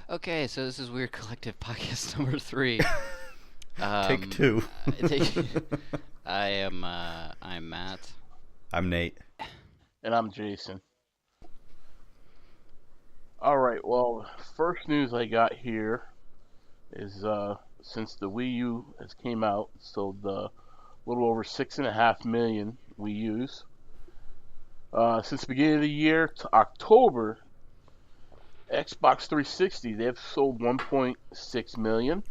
Okay, so this is Weird Collective podcast number 3. Take two. I'm Matt. I'm Nate. And I'm Jason. All right. Well, first news I got here is since the Wii U has came out, sold a little over 6.5 million Wii U's. Since the beginning of the year to October, Xbox 360 they've sold 1.6 million.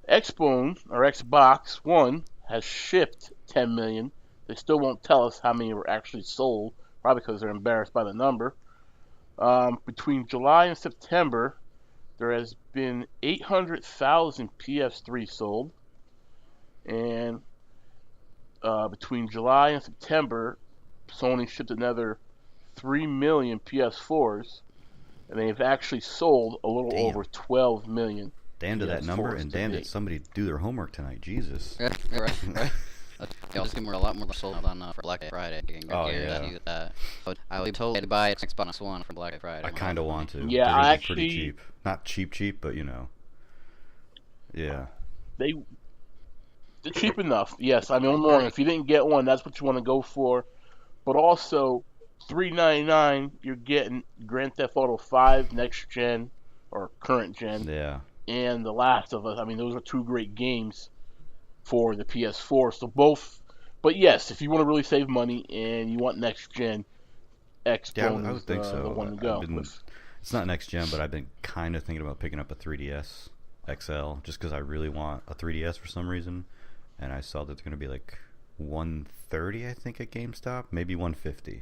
Xbox One has shipped 10 million. They still won't tell us how many were actually sold, probably because they're embarrassed by the number. Between July and September, there has been 800,000 PS3 sold, and between July and September, Sony shipped another 3 million PS4s, and they've actually sold a little over 12 million. Damn to that number, and damn did somebody do their homework tonight. Jesus. Right. Y'all just were a lot more sold on for Black Friday. Oh, yeah. That. I was told to buy Xbox One for Black Friday. I kind of want to. Yeah, They're actually pretty cheap. Not cheap, but you know. Yeah. They're cheap enough. Yes, I mean, more. If you didn't get one, that's what you want to go for. But also, $3.99, you're getting Grand Theft Auto 5 next gen or current gen, Yeah. and The Last of Us. I mean, those are two great games for the PS4. So both. But yes, if you want to really save money and you want next gen, Xbox I would think is so. the one to go. It's not next gen, but I've been kind of thinking about picking up a 3DS XL just because I really want a 3DS for some reason. And I saw that it's going to be like $130, I think, at GameStop, maybe $150.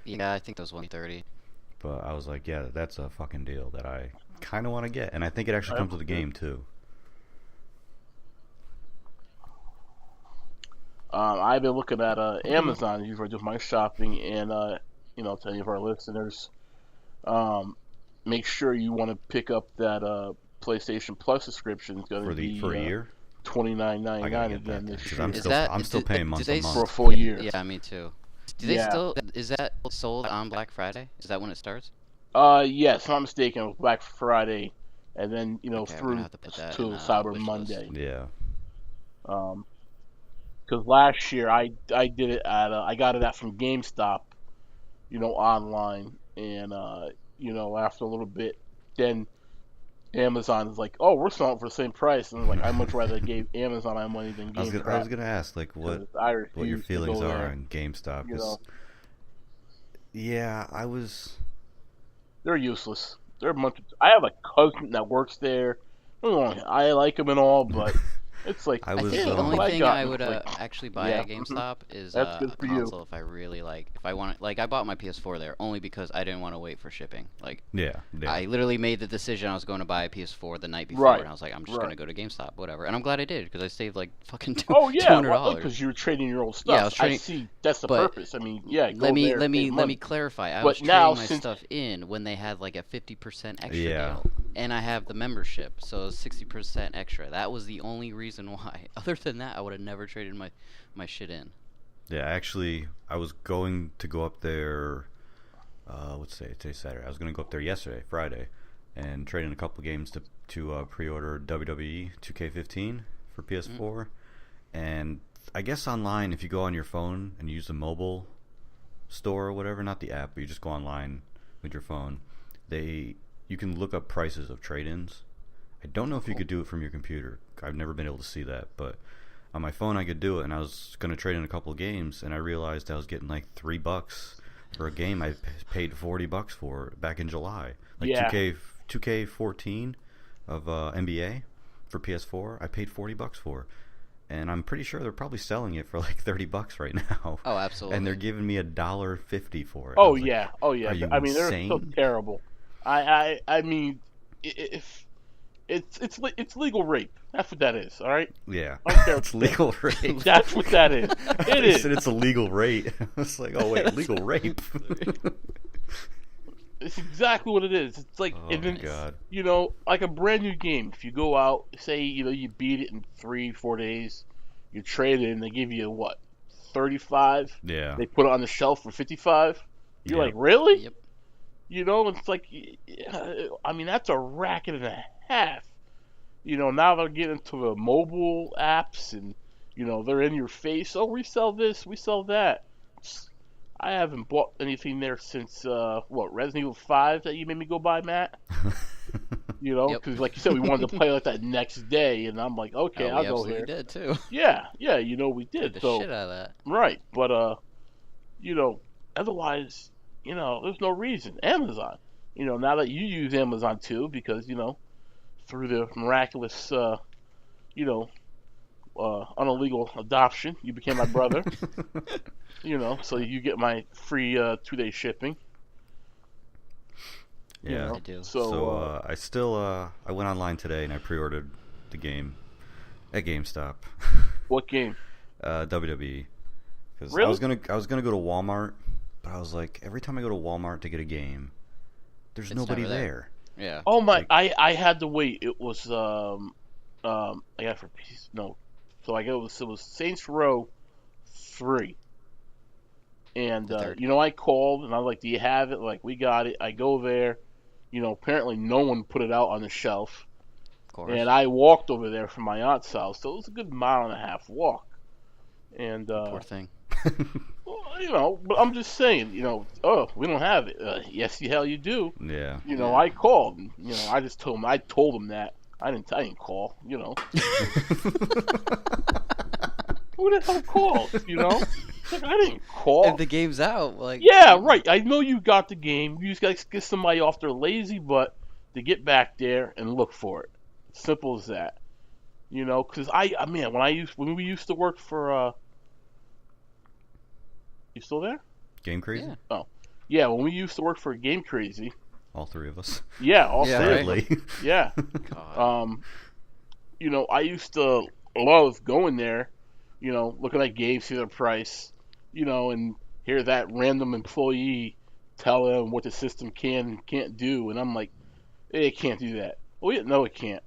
Yeah, I think that was 130. But I was like, yeah, that's a fucking deal that I kind of want to get, and I think it actually comes with a game too. I've been looking at Amazon usually do my shopping, and to any of our listeners, make sure you want to pick up that PlayStation Plus subscription. It's going to be for a year. $29.99 again this year. I'm still paying month to month for a full year. Yeah, me too. Do they still? Is that sold on Black Friday? Is that when it starts? Yes, if I'm not mistaken, it was Black Friday, and then through to Cyber Monday. Yeah. Because last year I did it at I got it from GameStop, online, and after a little bit, then Amazon is like, oh, we're selling it for the same price, and like I much rather gave Amazon my money than GameStop. I was gonna ask like what your feelings are on GameStop. Yeah, I was. They're useless. They're I have a cousin that works there. I like him and all, but it's like I think the only thing I would actually buy at GameStop is a console if I really if I want it. I bought my PS4 there only because I didn't want to wait for shipping. Yeah. I literally made the decision I was going to buy a PS4 the night before, and I was like, I'm just going to go to GameStop, whatever. And I'm glad I did because I saved fucking $200. Because you were trading your old stuff. Yeah, I was trading. I see. That's the purpose. I mean, yeah. Let me clarify. I was trading my stuff in when they had a 50% extra deal, and I have the membership, so 60% extra. That was the only reason why. Other than that, I would have never traded my shit in. Yeah, actually, I was going to go up there. What's today? Today's Saturday. I was going to go up there yesterday, Friday, and trade in a couple games to pre-order WWE 2K15 for PS4. And I guess online, if you go on your phone and use the mobile store or whatever, not the app, but you just go online with your phone, you can look up prices of trade-ins. I don't know if you could do it from your computer. I've never been able to see that, but on my phone I could do it, and I was going to trade in a couple of games, and I realized I was getting $3 for a game I paid $40 for back in July. 2K14 of NBA for PS4, I paid $40 for. And I'm pretty sure they're probably selling it for $30 right now. Oh, absolutely. And they're giving me $1.50 for it. Oh yeah. Are you I mean, insane? they're so terrible. I mean, if it's legal rape. That's what that is. All right. Yeah. It's legal rape. That's what that is. It is. Said it's a legal rape. It's like, oh wait, legal rape. It's exactly what it is. It's like, oh my God. Like a brand new game. If you go out, say, you beat it in 3-4 days, you trade it, and they give you what, 35? Yeah. They put it on the shelf for 55. You're like, really? Yep. You know, it's like, I mean, that's a racket and a half. You know, now they're getting to the mobile apps and, you know, they're in your face. Oh, we sell this, we sell that. I haven't bought anything there since, Resident Evil 5 that you made me go buy, Matt? You know, because like you said, we wanted to play like that next day, and I'm like, okay, I'll go here. We did too. Yeah, you know, we did. The shit out of that. Right, but you know, otherwise, you know, there's no reason. Amazon, you know, now that you use Amazon too, because you know, through the miraculous, unillegal adoption, you became my brother. You know, so you get my free 2-day shipping. Yeah, you know? I do. So I still I went online today and I pre-ordered the game at GameStop. What game? WWE. Because really? I was gonna go to Walmart, but I was like, every time I go to Walmart to get a game, there's nobody there. Yeah. Oh my! I had to wait. It was I got for no, so I guess it was Saints Row 3. And you know, I called and I was like, "Do you have it?" Like, we got it. I go there. You know, apparently no one put it out on the shelf. Of course. And I walked over there from my aunt's house, so it was a good 1.5 mile walk. And poor thing. well, you know, but I'm just saying, you know, oh, we don't have it. Yes, the hell you do. Yeah. You know, I called. And, you know, I just told him. I told him that. I didn't call. You know. Who the hell called? You know. Like, I didn't call. If the game's out, like. Yeah, right. I know you got the game. You just got to get somebody off their lazy butt to get back there and look for it. Simple as that. You know, because man, when we used to work for, you still there? Game Crazy? Yeah. Oh, yeah. When we used to work for Game Crazy. All three of us. Yeah, all Yeah, three. right? Yeah. God. You know, I used to love going there. You know, looking at games, see their price. You know, and hear that random employee tell them what the system can and can't do, and I'm like, it can't do that. Oh yeah, no, it can't.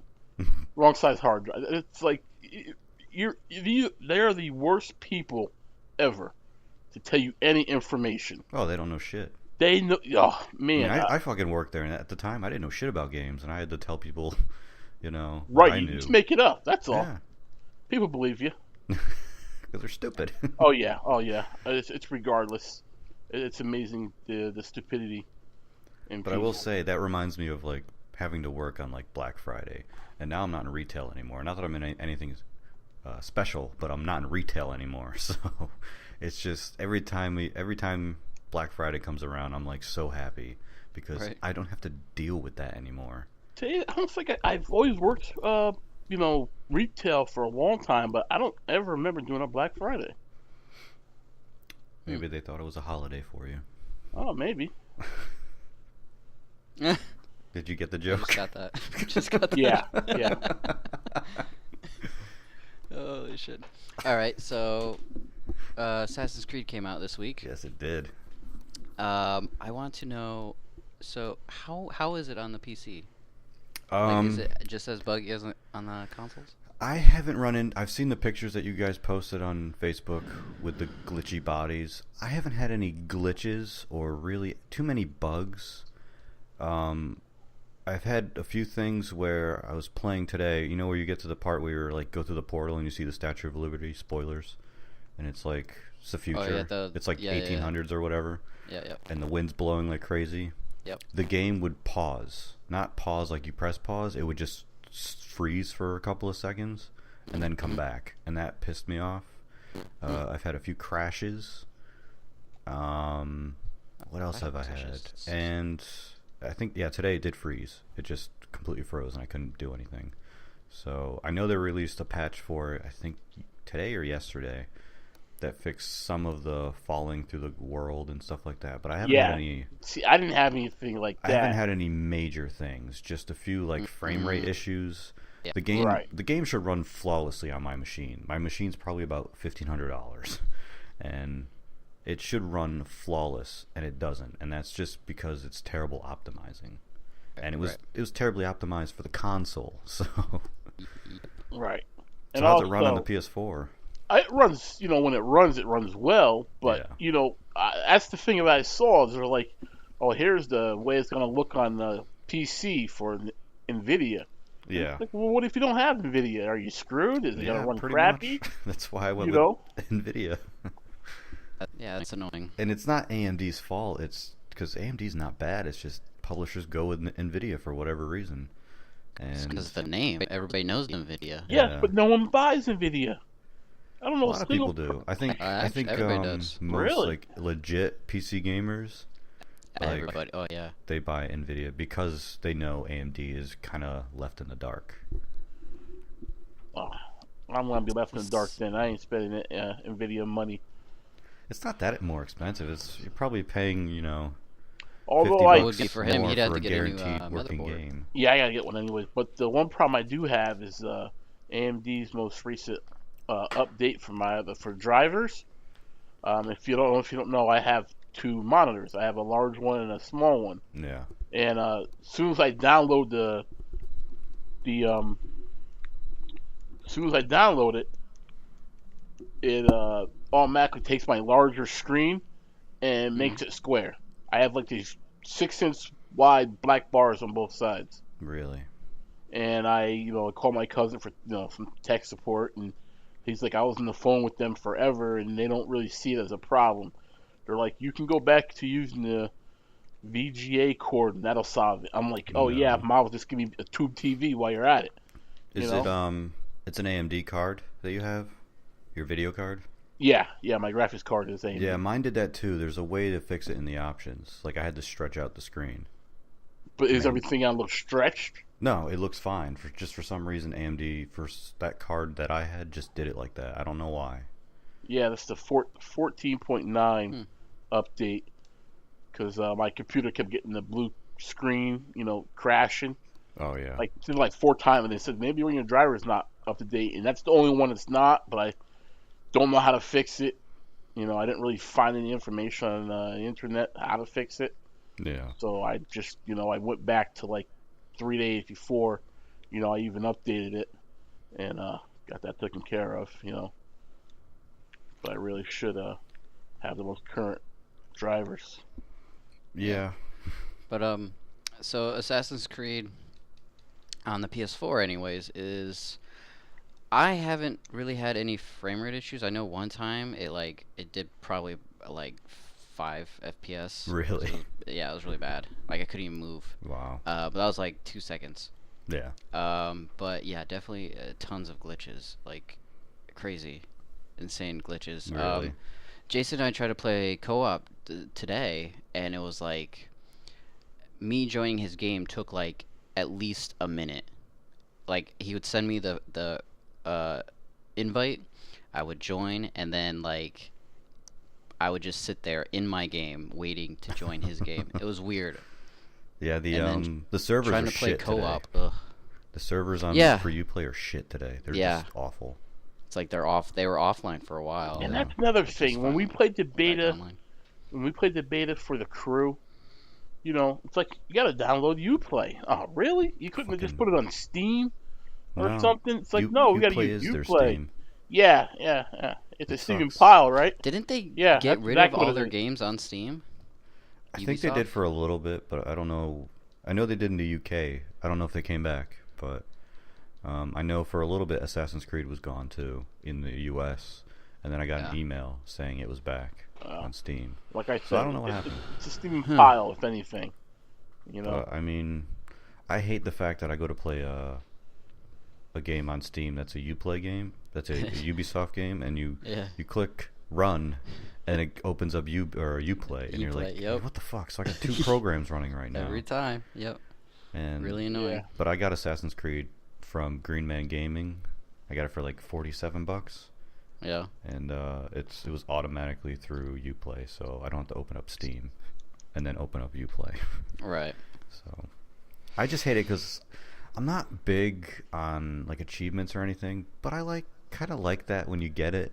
Wrong size hard drive. It's like they're the worst people ever to tell you any information. Oh, they don't know shit. They know. Oh man, I fucking worked there, and at the time I didn't know shit about games, and I had to tell people, you know, right? I You knew. just make it up. That's all. Yeah. People believe you. Because they're stupid. Oh yeah. It's regardless. It's amazing the stupidity. But I will say that reminds me of like having to work on like Black Friday, and now I'm not in retail anymore. Not that I'm in anything special, but I'm not in retail anymore. So it's just every time Black Friday comes around, I'm like so happy because I don't have to deal with that anymore. I don't think I've always worked, you know, retail for a long time, but I don't ever remember doing a Black Friday. Maybe they thought it was a holiday for you. Oh, maybe. Did you get the joke? Just got that. Yeah. Holy shit. Alright, so Assassin's Creed came out this week. Yes, it did. I want to know, so how is it on the PC? Like, is it just as buggy as on the consoles? I haven't run in. I've seen the pictures that you guys posted on Facebook with the glitchy bodies. I haven't had any glitches or really too many bugs. I've had a few things where I was playing today, you know, where you get to the part where you like go through the portal and you see the Statue of Liberty, spoilers, and it's like it's the future. Oh, yeah, it's like 1800s or whatever. Yeah. And the wind's blowing like crazy. Yep. The game would pause. Not pause like you press pause. It would just freeze for a couple of seconds and then come back. And that pissed me off. I've had a few crashes. What else have I had? And I think, today it did freeze. It just completely froze and I couldn't do anything. So I know they released a patch for it, I think today or yesterday, that fixed some of the falling through the world and stuff like that. But I haven't had any. See, I didn't have anything like that. I haven't had any major things. Just a few like frame rate issues. Yeah. The game should run flawlessly on my machine. My machine's probably about $1,500, and it should run flawless, and it doesn't. And that's just because it's terrible optimizing. And it was terribly optimized for the console. So. Right. So how's it run on the PS4? It runs, you know, when it runs well, but, you know, that's the thing that I saw is they're like, oh, here's the way it's going to look on the PC for NVIDIA. Yeah. Like, well, what if you don't have NVIDIA? Are you screwed? Is it going to run crappy? Much. That's why I went with NVIDIA. Yeah, that's annoying. And it's not AMD's fault. It's because AMD's not bad. It's just publishers go with NVIDIA for whatever reason. And it's because the name. Everybody knows NVIDIA. Yeah, but no one buys NVIDIA. I don't know. A lot of people do. I think everybody does. Most like legit PC gamers. Everybody. Oh yeah. They buy NVIDIA because they know AMD is kind of left in the dark. Oh, I'm gonna be left in the dark then. I ain't spending NVIDIA money. It's not that more expensive. You're probably paying, Although it would be for him, he'd have to get a new working motherboard. Game. Yeah, I gotta get one anyways. But the one problem I do have is AMD's most recent update for drivers. If you don't know, I have 2 monitors. I have a large one and a small one. Yeah. And as soon as I download it automatically takes my larger screen and makes it square. I have like these 6-inch wide black bars on both sides. Really? And I call my cousin for some tech support, and he's like, I was on the phone with them forever, and they don't really see it as a problem. They're like, you can go back to using the VGA cord, and that'll solve it. I'm like, oh yeah, Mom, just give me a tube TV while you're at it. Is it it's an AMD card that you have? Your video card? Yeah, my graphics card is AMD. Yeah, mine did that too. There's a way to fix it in the options. Like I had to stretch out the screen. But is everything on look stretched? No, it looks fine. For some reason, AMD for that card that I had just did it like that. I don't know why. Yeah, that's the 14.9 update. Because my computer kept getting the blue screen, crashing. Oh yeah. Like 4 times, and they said maybe your driver is not up to date, and that's the only one that's not. But I don't know how to fix it. I didn't really find any information on the internet how to fix it. Yeah. So I just, I went back to like 3 days before, I even updated it, and got that taken care of. But I really should have the most current drivers. Yeah. But so Assassin's Creed on the PS4 anyways I haven't really had any frame rate issues. I know one time it did probably like 5 FPS. Really? So it was really bad. Like I couldn't even move. Wow. But that was like 2 seconds. Yeah. But yeah, definitely tons of glitches, like crazy, insane glitches. Really? Jason and I tried to play co-op today, and it was like me joining his game took like at least a minute. Like he would send me the invite, I would join, and then like I would just sit there in my game waiting to join his game. It was weird. Yeah, the servers trying are to play shit co-op. Today. Ugh. The servers on for Uplay are shit today. They're just awful. It's like they're off. They were offline for a while. And that's another thing. When we played the beta, for the crew, it's like you gotta download Uplay. Oh, really? You couldn't have just put it on Steam or something? It's like no, we gotta use Uplay. Yeah. It's a Steam pile, right? Didn't they get rid of all their games on Steam? I think they did for a little bit, but I don't know. I know they did in the UK. I don't know if they came back, but I know for a little bit Assassin's Creed was gone too in the US, and then I got an email saying it was back on Steam. Like I said, so I don't know what happened. It's a Steam pile, if anything. I mean, I hate the fact that I go to play a game on Steam that's a Uplay game, that's a Ubisoft game, and you click run, and it opens up Uplay, and you're like, what the fuck? So I got 2 programs running right now. Every time, and really annoying. Yeah. But I got Assassin's Creed from Green Man Gaming. I got it for like $47. Yeah. And it was automatically through Uplay, so I don't have to open up Steam and then open up Uplay. Right. So I just hate it because I'm not big on like achievements or anything, but I kind of like that when you get it,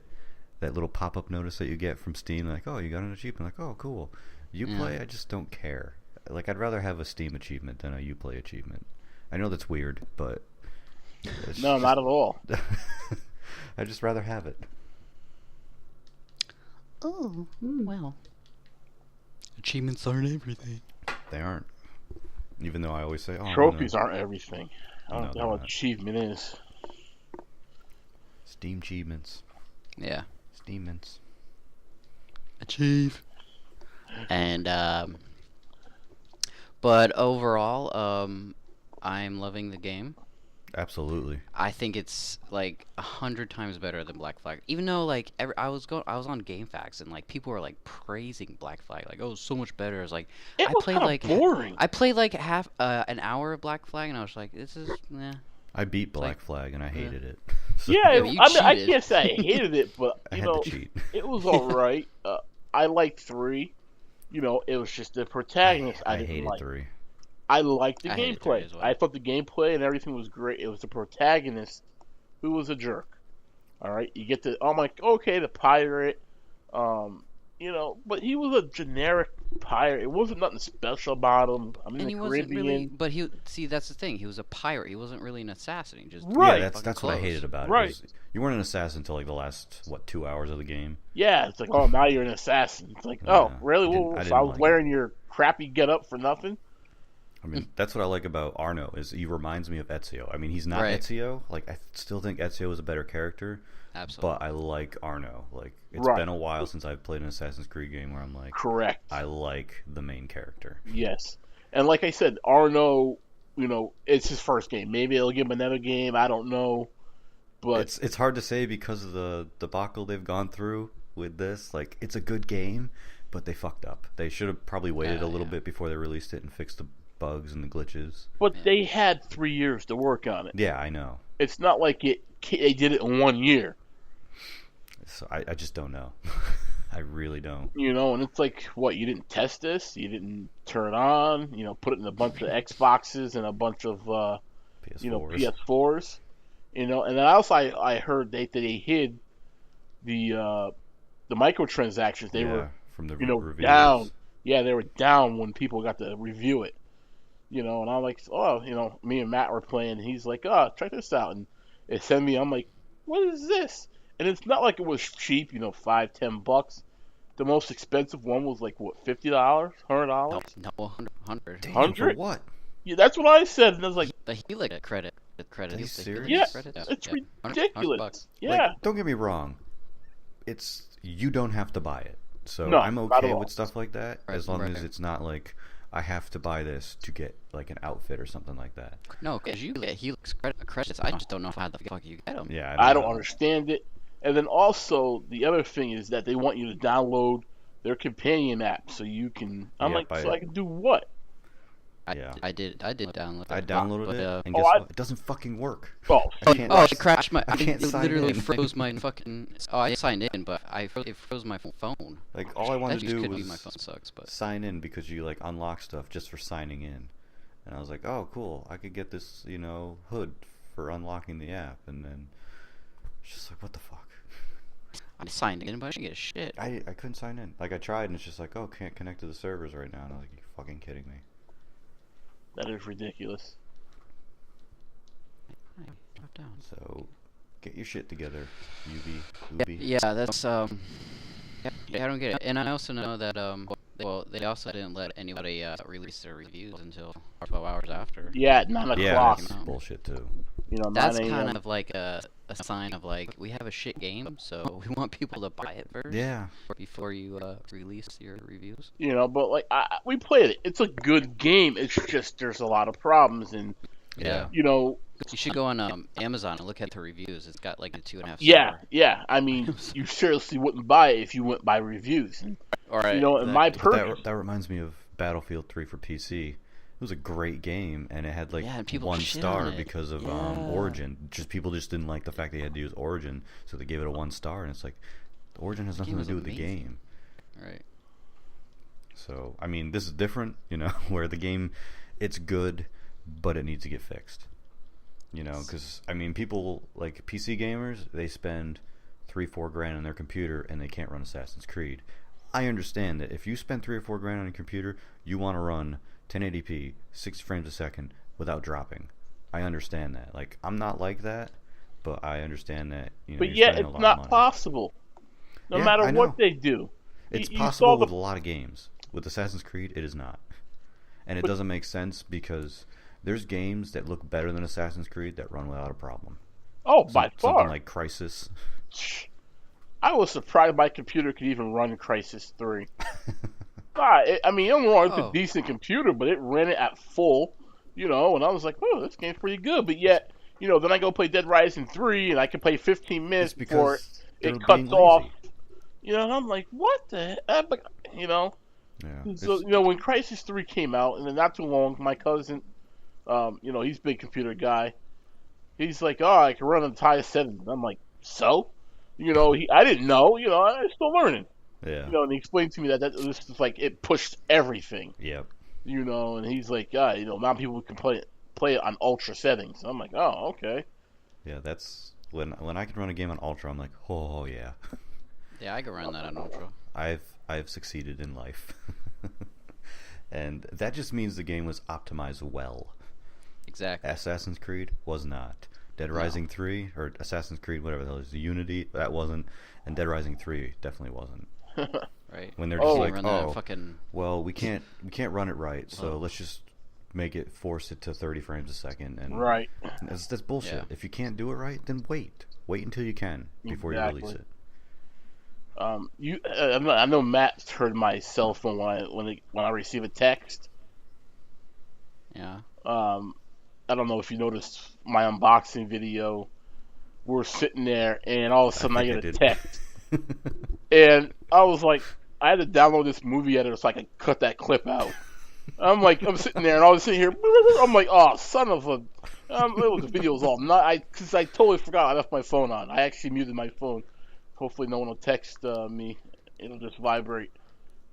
that little pop-up notice that you get from Steam, like, oh, you got an achievement, like, oh, cool. Uplay, I just don't care. Like, I'd rather have a Steam achievement than a Uplay achievement. I know that's weird, but no, not at all. I'd just rather have it. Oh, well. Achievements aren't everything. They aren't. Even though I always say, "Oh, trophies aren't everything." I don't know what not. achievement is. Steam achievements. Yeah. Steaments. Achieve. And but overall, I'm loving the game. Absolutely. I think it's like 100 times better than Black Flag. Even though like I was on GameFAQs and like people were like praising Black Flag, like, oh, it's so much better. It's like I played like boring. I played like half an hour of Black Flag and I was like, this is I beat Black Flag and I hated it. So, yeah, I mean, I can't say I hated it, but you know, it was alright. I liked 3. You know, it was just the protagonist I didn't hated like. 3. I liked the gameplay. Well. I thought the gameplay and everything was great. It was the protagonist who was a jerk. All right, you get the the pirate, you know, but he was a generic pirate. It wasn't nothing special about him. I mean, and the he Caribbean. wasn't really. But that's the thing. He was a pirate. He wasn't really an assassin. He just Yeah, that's what I hated about it. Right. You weren't an assassin until like the last 2 hours of the game. Yeah, it's like, oh, now you're an assassin. It's like, oh, really? So I was wearing your crappy getup for nothing. I mean, that's what I like about Arno, is he reminds me of Ezio. I mean, he's not Ezio. Like, I still think Ezio is a better character. Absolutely. But I like Arno. Like, it's been a while since I've played an Assassin's Creed game where I'm like, correct. I like the main character. Yes. And like I said, Arno, you know, it's his first game. Maybe they'll give him another game. I don't know. But it's hard to say because of the debacle they've gone through with this. Like, it's a good game, but they fucked up. They should have probably waited a little bit before they released it and fixed the bugs and the glitches. But they had 3 years to work on it. Yeah, I know. It's not like they did it in 1 year. So I just don't know. I really don't. You know, and it's like, what, you didn't test this? You didn't turn it on? You know, put it in a bunch of Xboxes and a bunch of, PS4s. You know, PS4s? You know, and then also I heard that they hid the microtransactions. They were, from the reviews. Down. Yeah, they were down when people got to review it. You know, and I'm like, oh, you know, me and Matt were playing. And he's like, oh, check this out. And it sent me, I'm like, what is this? And it's not like it was cheap, you know, $5-10. The most expensive one was like, what, $50? $100? No, 100. Damn, 100? for what? Yeah, that's what I said. And I was like, the Helix credit. Are you serious? Yeah, credit? it's $100 ridiculous. Yeah. Like, don't get me wrong. You don't have to buy it. So no, I'm okay with stuff like that, as long as it's not like I have to buy this to get like an outfit or something like that. No, because you get Helix credits. I just don't know how the fuck you get them. Yeah, I don't understand it. And then also the other thing is that they want you to download their companion app so you can. I'm like, so I can do what? I did download it. I downloaded it, and guess what? It doesn't fucking work. It crashed my. It literally froze my fucking. Oh, I signed in, but it froze my phone. Like, all I wanted to do was my phone sucks, but sign in, because you like unlock stuff just for signing in, and I was like, oh, cool, I could get this, you know, hood for unlocking the app, and then it's just like, what the fuck? I signed in, but I didn't get shit. I couldn't sign in. Like, I tried, and it's just like, oh, can't connect to the servers right now, and I was like, you fucking kidding me? That is ridiculous. Drop down. So, get your shit together, Ubi. Yeah, that's Yeah, I don't get it. And I also know that they also didn't let anybody release their reviews until 12 hours after. Yeah, 9 o'clock. Yeah, that's bullshit too. You know, that's kind of like a sign of like, we have a shit game, so we want people to buy it first. Yeah. Before you release your reviews. You know, but like we played it. It's a good game. It's just there's a lot of problems, and you know. You should go on Amazon and look at the reviews. It's got like a 2.5 star. Yeah. I mean, you seriously wouldn't buy it if you went by reviews. And, you know, in my purchase. That reminds me of Battlefield 3 for PC. It was a great game, and it had like 1 star because of Origin. People just didn't like the fact they had to use Origin, so they gave it a 1 star. And it's like, the Origin has nothing to do with the game. Right. So, I mean, this is different, you know, where the game, it's good, but it needs to get fixed. You know, because, I mean, people, like, PC gamers, they spend $3-4 grand on their computer, and they can't run Assassin's Creed. I understand that if you spend $3 or $4 grand on your computer, you want to run 1080p, 60 frames a second, without dropping. I understand that. Like, I'm not like that, but I understand that, you know, but yeah, it's not possible. No matter what they do. It's possible with a lot of games. With Assassin's Creed, it is not. And it doesn't make sense because there's games that look better than Assassin's Creed that run without a problem. Oh, by far. Something like Crysis. I was surprised my computer could even run Crysis 3. I mean, don't get me wrong, it's a decent computer, but it ran it at full, and I was like, oh, this game's pretty good. But yet, then I go play Dead Rising 3, and I can play 15 minutes before it cuts off. And I'm like, what the heck? Yeah. So, when Crysis 3 came out, and then not too long, my cousin, he's a big computer guy. He's like, oh, I can run on the highest settings. I'm like, so? I didn't know. I'm still learning. Yeah. And he explained to me that this is like it pushed everything. Yep. And he's like, now people can play it on ultra settings. I'm like, oh, okay. Yeah, that's when I can run a game on ultra. I'm like, oh yeah. Yeah, I can run that on ultra. I've succeeded in life, and that just means the game was optimized well. Exactly. Assassin's Creed was not. Dead Rising 3 or Assassin's Creed, whatever the hell is, Unity, that wasn't, and Dead Rising 3 definitely wasn't. Right. When they're just well, we can't run it right, so let's just force it to 30 frames a second, and right. That's bullshit. Yeah. If you can't do it right, then wait until you can before you release it. I know Matt's heard my cell phone when I receive a text. Yeah. I don't know if you noticed my unboxing video. We're sitting there, and all of a sudden I get a text. And I was like, I had to download this movie editor so I could cut that clip out. I'm sitting there, and I was sitting here. I'm like, oh, son of a. The video was all not. Because I totally forgot I left my phone on. I actually muted my phone. Hopefully, no one will text me. It'll just vibrate.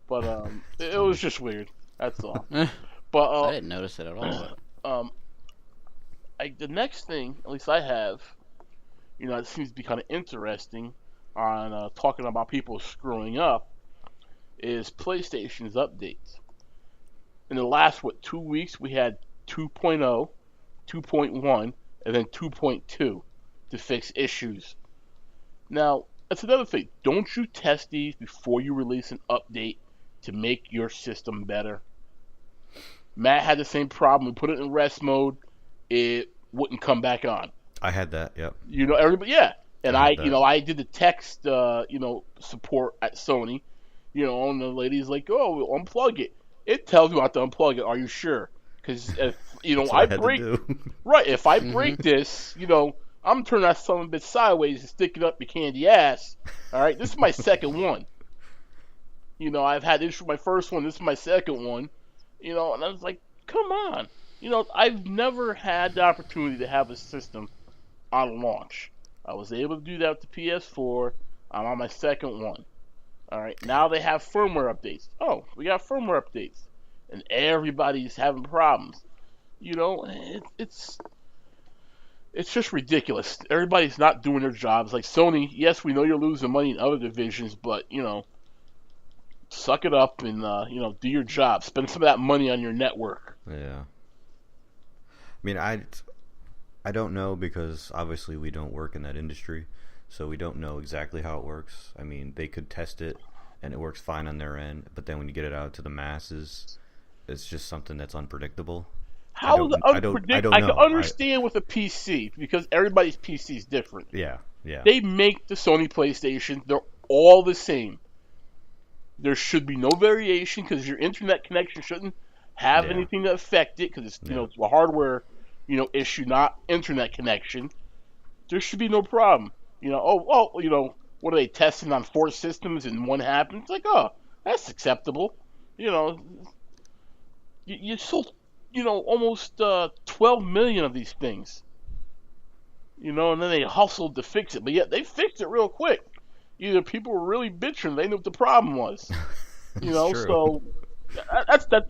But it was just weird. That's all. But I didn't notice it at all. The next thing, at least I have, it seems to be kind of interesting on talking about people screwing up, is PlayStation's updates. In the last, 2 weeks, we had 2.0, 2.1, and then 2.2 to fix issues. Now, that's another thing. Don't you test these before you release an update to make your system better? Matt had the same problem. We put it in rest mode. It wouldn't come back on. I had that, yep. Everybody, yeah. And I did the text, support at Sony, and the lady's like, oh, we'll unplug it. It tells you not to unplug it. Are you sure? Because if, if I break this, I'm turning that son of a bitch sideways and stick it up your candy ass. All right, this is my second one. I've had issues with my first one. This is my second one. And I was like, come on. I've never had the opportunity to have a system on launch. I was able to do that with the PS4. I'm on my second one. All right, now they have firmware updates. Oh, we got firmware updates, and everybody's having problems. It's just ridiculous. Everybody's not doing their jobs. Like Sony, yes, we know you're losing money in other divisions, but suck it up and do your job. Spend some of that money on your network. Yeah. I mean, I don't know because obviously we don't work in that industry, so we don't know exactly how it works. I mean, they could test it and it works fine on their end, but then when you get it out to the masses, it's just something that's unpredictable. How is it unpredictable? I can understand with a PC because everybody's PC is different. Yeah. They make the Sony PlayStation. They're all the same. There should be no variation because your internet connection shouldn't have anything to affect it because it's it's a hardware issue, not internet connection. There should be no problem. What are they testing on 4 systems and one happens? It's like, oh, that's acceptable. You sold almost 12 million of these things. And then they hustled to fix it, but yet they fixed it real quick. Either people were really bitching, they knew what the problem was. So that's that.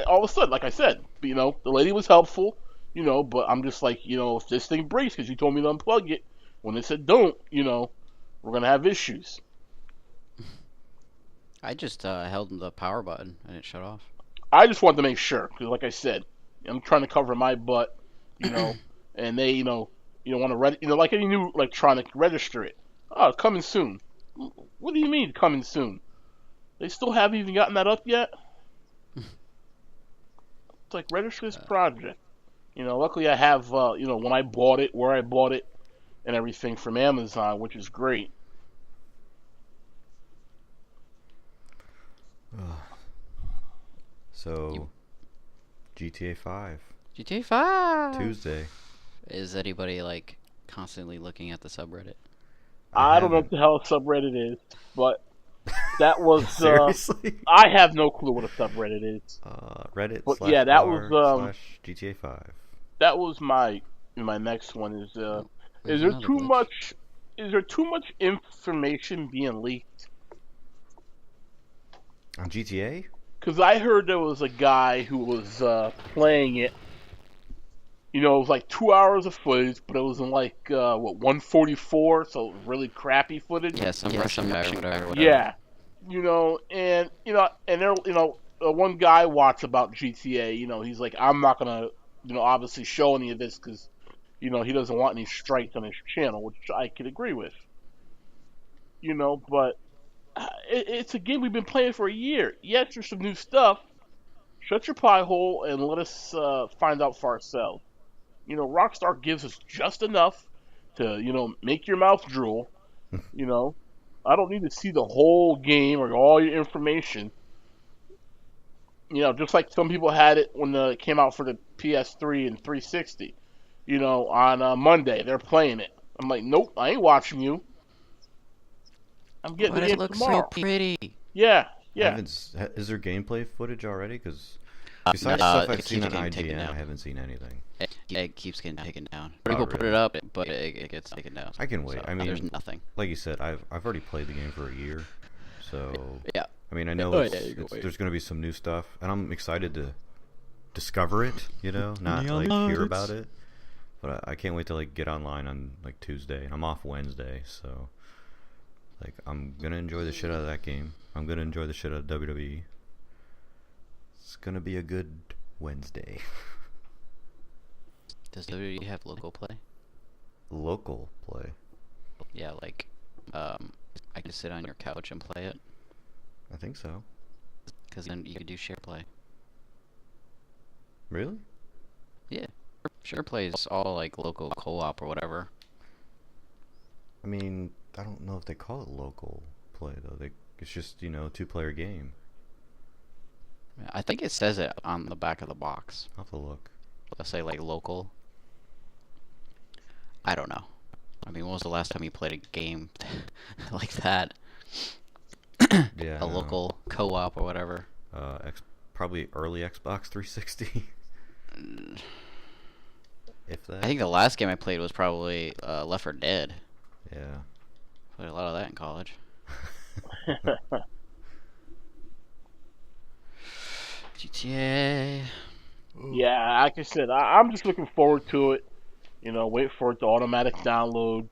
All of a sudden, like I said, the lady was helpful. But I'm just like, if this thing breaks because you told me to unplug it, when they said don't, we're gonna have issues. I just held the power button and it shut off. I just wanted to make sure because, like I said, I'm trying to cover my butt, and they, want to like any new electronic, register it. Oh, coming soon. What do you mean coming soon? They still haven't even gotten that up yet? It's like register this project. Luckily I have when I bought it, where I bought it, and everything from Amazon, which is great. So, GTA 5. GTA 5 Tuesday. Is anybody like constantly looking at the subreddit? I don't know what the hell a subreddit is, but that was seriously. I have no clue what a subreddit is. Reddit. But yeah, that was /GTA 5. That was my next one. Is there too much? Is there too much information being leaked on GTA? Because I heard there was a guy who was playing it. It was like 2 hours of footage, but it was in like 144, so it was really crappy footage. Yeah, some Russian guy or whatever. Yeah, and there, one guy watched about GTA. He's like, I'm not gonna, obviously show any of this because, he doesn't want any strikes on his channel, which I could agree with. But it's a game we've been playing for a year. Yes, there's some new stuff. Shut your pie hole and let us find out for ourselves. Rockstar gives us just enough to, make your mouth drool. I don't need to see the whole game or all your information. Just like some people had it when it came out for the PS3 and 360. On Monday, they're playing it. I'm like, nope, I ain't watching you. I'm getting the game tomorrow. It looks so pretty. Yeah. Is there gameplay footage already? Because besides stuff I've seen on IGN, I haven't seen anything. It keeps getting taken down. People put it up, but it gets taken down. I can wait. So, I mean, there's nothing. Like you said, I've already played the game for a year, so yeah. I mean, I know there's going to be some new stuff, and I'm excited to discover it. Not hear about it. But I can't wait to get online on Tuesday. I'm off Wednesday, so I'm gonna enjoy the shit out of that game. I'm gonna enjoy the shit out of WWE. It's gonna be a good Wednesday. Does WWE have local play? Local play? Yeah, I can sit on your couch and play it. I think so. Because then you could do share play. Really? Yeah. Share play is all local co-op or whatever. I mean, I don't know if they call it local play though. It's just 2-player game. I think it says it on the back of the box. I'll have to look. Let's say local. I don't know. I mean, when was the last time you played a game like that? Yeah. A local co-op or whatever. Probably early Xbox 360. If that. I think the last game I played was probably Left 4 Dead. Yeah. Played a lot of that in college. GTA. Yeah, like I said, I'm just looking forward to it. Wait for it to automatic download.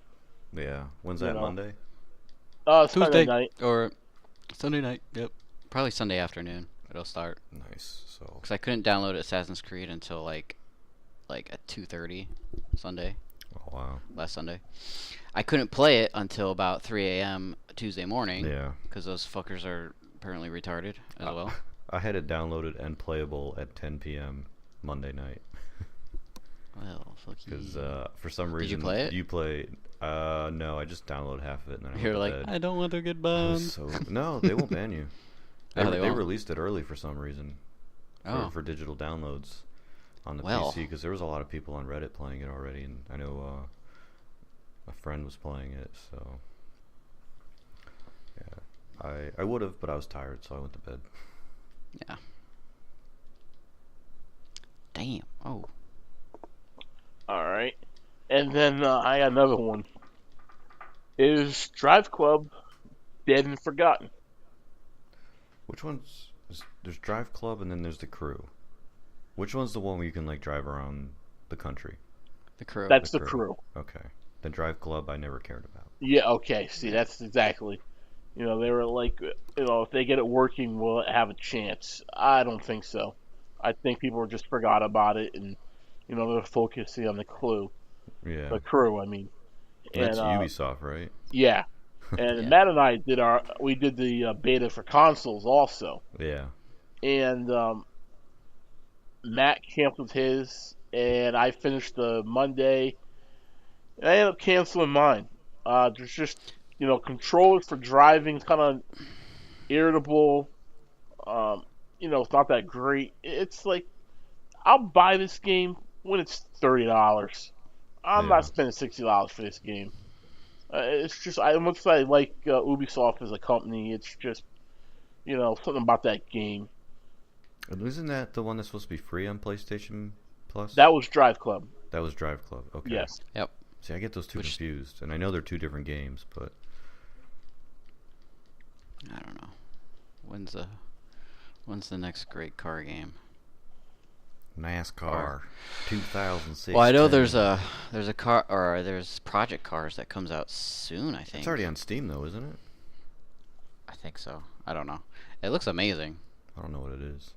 Yeah. When's that, Monday? Sunday night. Or Sunday night, yep. Probably Sunday afternoon it'll start. Nice. So. Because I couldn't download Assassin's Creed until at 2:30 Sunday. Oh, wow. Last Sunday. I couldn't play it until about 3 a.m. Tuesday morning. Yeah. Because those fuckers are apparently retarded as well. I had it downloaded and playable at 10 p.m. Monday night. Well, fuck you. Because for some reason... Did you play it? You played... no, I just downloaded half of it and then I You're went like, to bed. I don't want to get banned. No, they won't ban you. They won't. released it early for some reason. For digital downloads on the PC. Because there was a lot of people on Reddit playing it already. And I know a friend was playing it, so... Yeah. I would have, but I was tired, so I went to bed. Yeah. Damn. Oh. Alright. And then I got another one. Is Drive Club dead and forgotten? Which one's... There's Drive Club and then there's The Crew. Which one's the one where you can drive around the country? The Crew. That's The Crew. Okay. The Drive Club I never cared about. Yeah, okay. See, that's exactly... they were like, if they get it working, will it have a chance? I don't think so. I think people just forgot about it, and they're focusing on The Crew. Yeah. The Crew, I mean. That's Ubisoft, right? Yeah. And Matt and I did the beta for consoles also. Yeah. And Matt canceled his, and I finished the Monday. And I ended up canceling mine. There's just, controllers for driving is kind of irritable. It's not that great. It's like, I'll buy this game when it's $30. I'm not spending $60 for this game. It's just, much I like Ubisoft as a company, it's just, something about that game. And isn't that the one that's supposed to be free on PlayStation Plus? That was Drive Club. That was Drive Club. Okay. Yes. Yep. See, I get those two confused, and I know they're two different games, but I don't know. When's the next great car game? NASCAR 2006. Well, I know there's a car, or there's Project Cars that comes out soon, I think. It's already on Steam though, isn't it? I think so. I don't know. It looks amazing. I don't know what it is.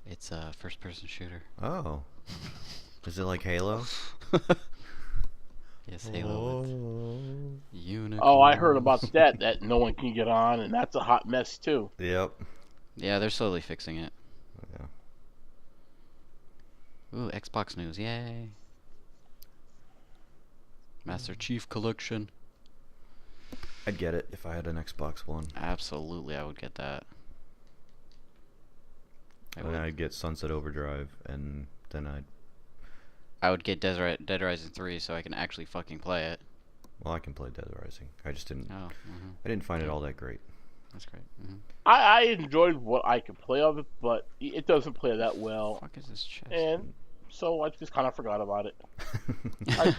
It's a first-person shooter. Oh. Is it like Halo? Yes, Halo. Unicorn. Oh, I heard about that no one can get on, and that's a hot mess too. Yep. Yeah, they're slowly fixing it. Yeah. Ooh, Xbox news, yay. Master Chief Collection. I'd get it if I had an Xbox One. Absolutely, I would get that. And I'd get Sunset Overdrive, and then I would get Dead Rising 3 so I can actually fucking play it. Well, I can play Dead Rising. I just didn't. Oh, I didn't find it all that great. That's great. I enjoyed what I could play of it, but it doesn't play that well. What the fuck is this chest? And so I just kind of forgot about it.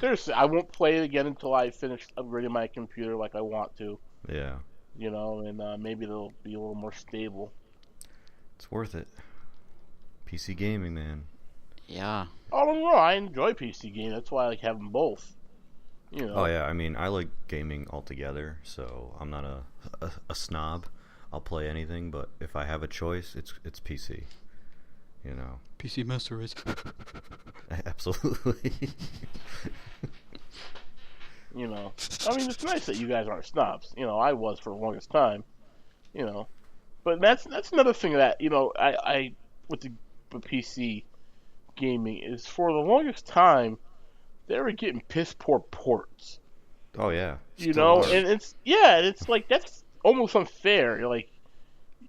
Seriously, I won't play it again until I finish upgrading my computer like I want to. Yeah. And maybe it'll be a little more stable. It's worth it. PC gaming, man. Yeah. Oh no, I enjoy PC games. That's why I like having both. Oh yeah, I mean, I like gaming altogether, so I'm not a snob. I'll play anything, but if I have a choice, it's PC. PC Master Race. Absolutely. I mean, it's nice that you guys aren't snobs. I was for the longest time. But that's another thing that I with the PC gaming is for the longest time they were getting piss poor ports. Oh yeah. And it's like that's almost unfair. You're like,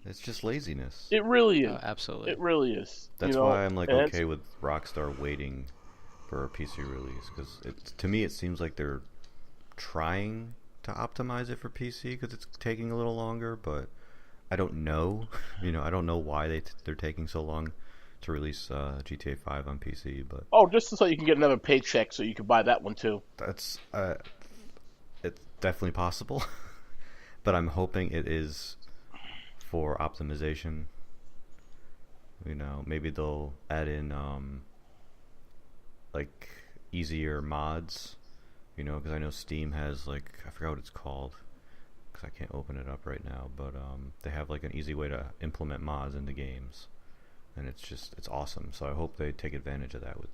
it's just laziness. It really is. Oh, absolutely. It really is. That's why I'm okay with Rockstar waiting for a PC release, because to me it seems like they're trying to optimize it for PC because it's taking a little longer, but I don't know. I don't know why they're taking so long to release GTA 5 on PC, but just so you can get another paycheck, so you can buy that one too. That's it's definitely possible, but I'm hoping it is for optimization. Maybe they'll add in like easier mods. Because I know Steam has I forgot what it's called, because I can't open it up right now, but they have an easy way to implement mods into games. And it's awesome. So I hope they take advantage of that with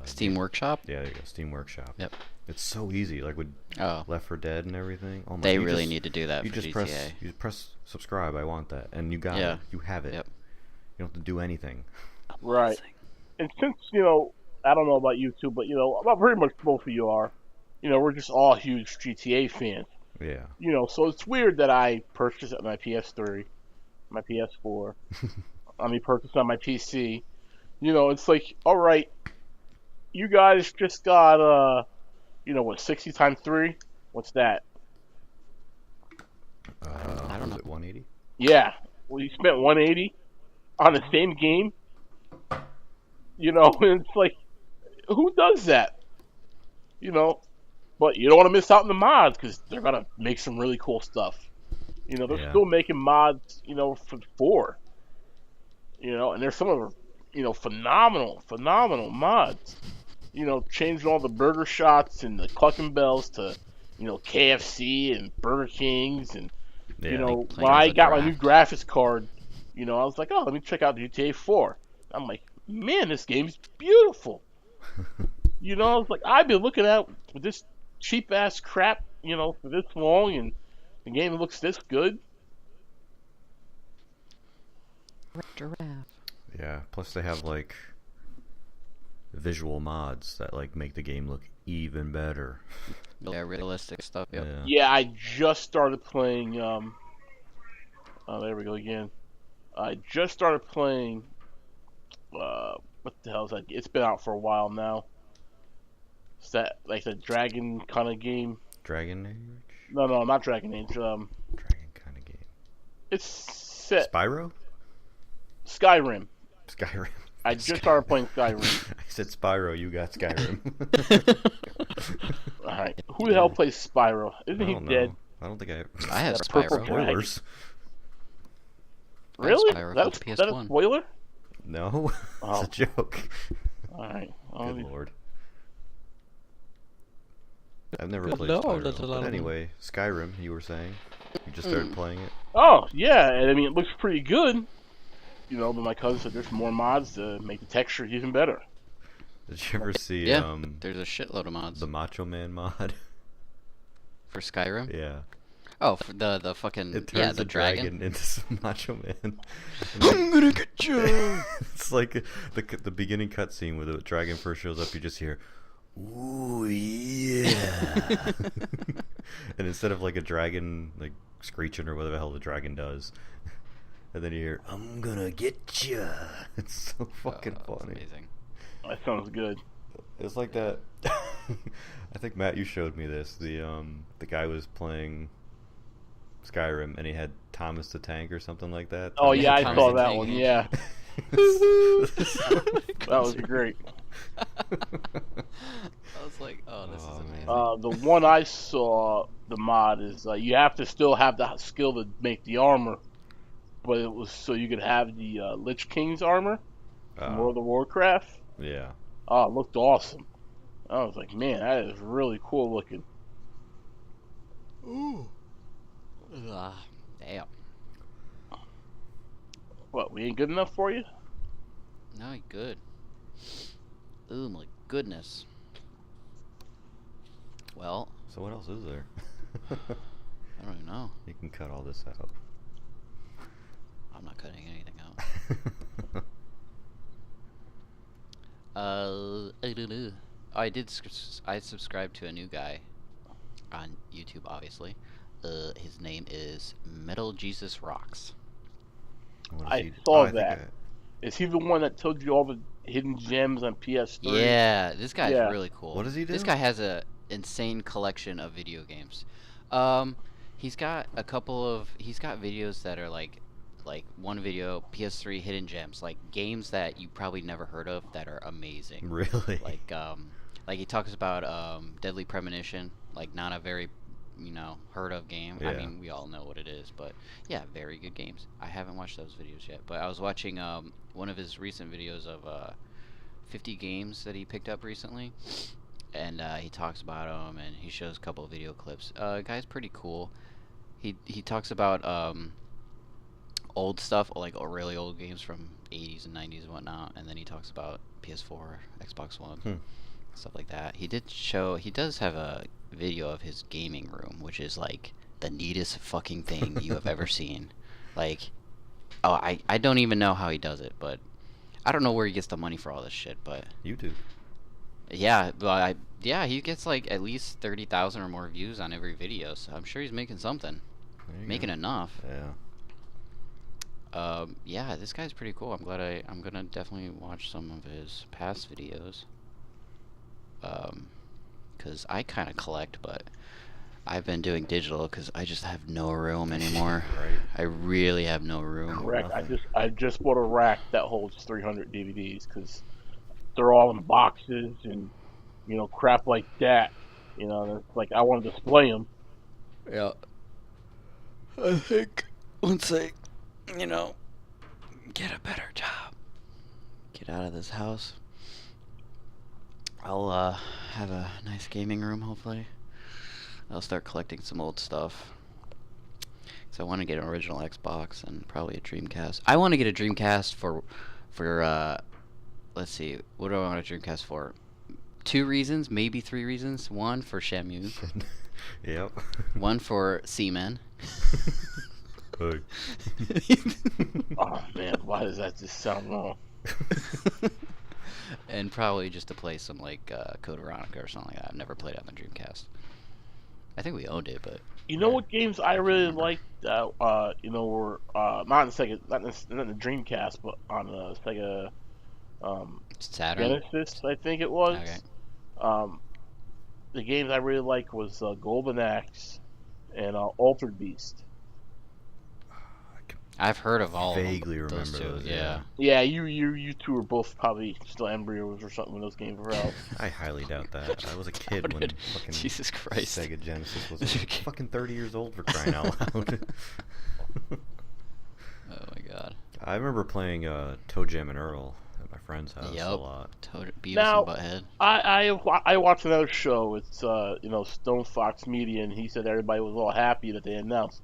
Steam Workshop. Yeah, there you go, Steam Workshop. Yep. It's so easy, with Left 4 Dead and everything. Oh my! They really need to do that. You for just GTA. press subscribe. I want that, and you got it. You have it. Yep. You don't have to do anything. Right. And since I don't know about you two, but about pretty much both of you are. We're just all huge GTA fans. Yeah. So it's weird that I purchased it on my PS3, my PS4. Purchased on my PC. It's like, all right, you guys just got 60 times 3? What's that? I don't know. Is it 180? Yeah. Well, you spent 180 on the same game. And it's like, who does that? But you don't want to miss out on the mods because they're gonna make some really cool stuff. They're still making mods, for 4. And there's some of them, phenomenal mods. Changing all the burger shots and the Clucking Bells to, KFC and Burger Kings. And, when I got my new graphics card, I was like, oh, let me check out GTA 4. I'm like, man, this game's beautiful. I was like, I've been looking at this cheap-ass crap, for this long, and the game looks this good. Yeah. Plus they have like visual mods that like make the game look even better. Yeah, realistic stuff. Yep. Yeah, I just started playing. Oh, there we go again. I just started playing. What the hell is that? It's been out for a while now. Is that like a dragon kind of game? Dragon Age? No, not Dragon Age. Dragon kind of game. It's set. Spyro? Skyrim. Skyrim. I just started playing Skyrim. I said Spyro, you got Skyrim. Alright. Who the hell plays Spyro? Isn't he dead? I don't think I have Purple Spyro. Spoilers. Really? Spyro That's for PS1. that a spoiler? No, it's a joke. Alright. Good lord. I've never played Spyro. But anyway, Skyrim, you were saying? You just started playing it? Oh, yeah. And I mean, it looks pretty good. You know, but my cousin said there's more mods to make the texture even better. Did you ever see there's a shitload of mods. The Macho Man mod? For Skyrim? Yeah. Oh, for the fucking it turns the dragon into some Macho Man. I'm gonna get you. It's like the beginning cutscene where the dragon first shows up. You just hear, "Ooh yeah," and instead of like a dragon like screeching or whatever the hell the dragon does, and then you hear, "I'm gonna get you." It's so fucking funny. Amazing. That sounds good. It's like that. I think Matt, you showed me this. The guy was playing Skyrim and he had Thomas the Tank or something like that. Oh yeah, I saw that Tank. one. Yeah, that was great. I was like, oh, this is amazing. The one I saw, the mod is you have to still have the skill to make the armor, but it was so you could have the Lich King's armor from World of Warcraft. Yeah. Oh, it looked awesome. I was like, man, that is really cool looking. Ooh. Damn. What, we ain't good enough for you? No, you're good. Oh my goodness. Well. So what else is there? I don't even know. You can cut all this out. I'm not cutting anything out. I don't know. I subscribed to a new guy on YouTube, obviously. His name is Metal Jesus Rocks. I saw that. Is he the one that told you all the hidden gems on PS3? Yeah, this guy's really cool. What does he do? This guy has a insane collection of video games. He's got videos that are like one video, PS3 hidden gems, like games that you probably never heard of that are amazing. Really? Like he talks about Deadly Premonition, like not a very heard of game. Yeah. I mean, we all know what it is, but yeah, very good games. I haven't watched those videos yet, but I was watching one of his recent videos of 50 games that he picked up recently, and he talks about them and he shows a couple of video clips. Guy's pretty cool. He talks about old stuff, like really old games from 80s and 90s and whatnot, and then he talks about PS4, Xbox One, stuff like that. He does have a video of his gaming room, which is like the neatest fucking thing you have ever seen. Like, I don't even know how he does it, but I don't know where he gets the money for all this shit, but YouTube. Yeah, but he gets like at least 30,000 or more views on every video, so I'm sure he's making something, making enough. Yeah. Yeah, this guy's pretty cool. I'm gonna definitely watch some of his past videos. Because I kind of collect, but I've been doing digital because I just have no room anymore. Right. I really have no room. Correct. I just bought a rack that holds 300 DVDs because they're all in boxes and crap like that. It's like I want to display them. Yeah. I think once I, get a better job, get out of this house, I'll have a nice gaming room, hopefully. I'll start collecting some old stuff. So I want to get an original Xbox and probably a Dreamcast. I want to get a Dreamcast for let's see, what do I want a Dreamcast for? 2 reasons, maybe 3 reasons. 1 for Shamu. Yep. 1 for Seaman. Oh man, why does that just sound wrong? And probably just to play some like Code Veronica or something like that. I've never played it on the Dreamcast. I think we owned it, but you know what games I really liked? You know, were not in Sega, not in the Dreamcast, but on the Sega Saturn. Genesis, I think it was. Okay. The games I really liked was Golden Axe and Altered Beast. I've heard of all vaguely of them, remember those. Yeah. Yeah, you two were both probably still embryos or something when those games were out. I highly doubt that. I was a kid when fucking Jesus Christ. Sega Genesis was fucking 30 years old, for crying out loud. Oh my god. I remember playing Toe Jam and Earl at my friend's house a lot. Beavis and Butthead. I watched another show. It's you know, Stone Fox Media, and he said everybody was all happy that they announced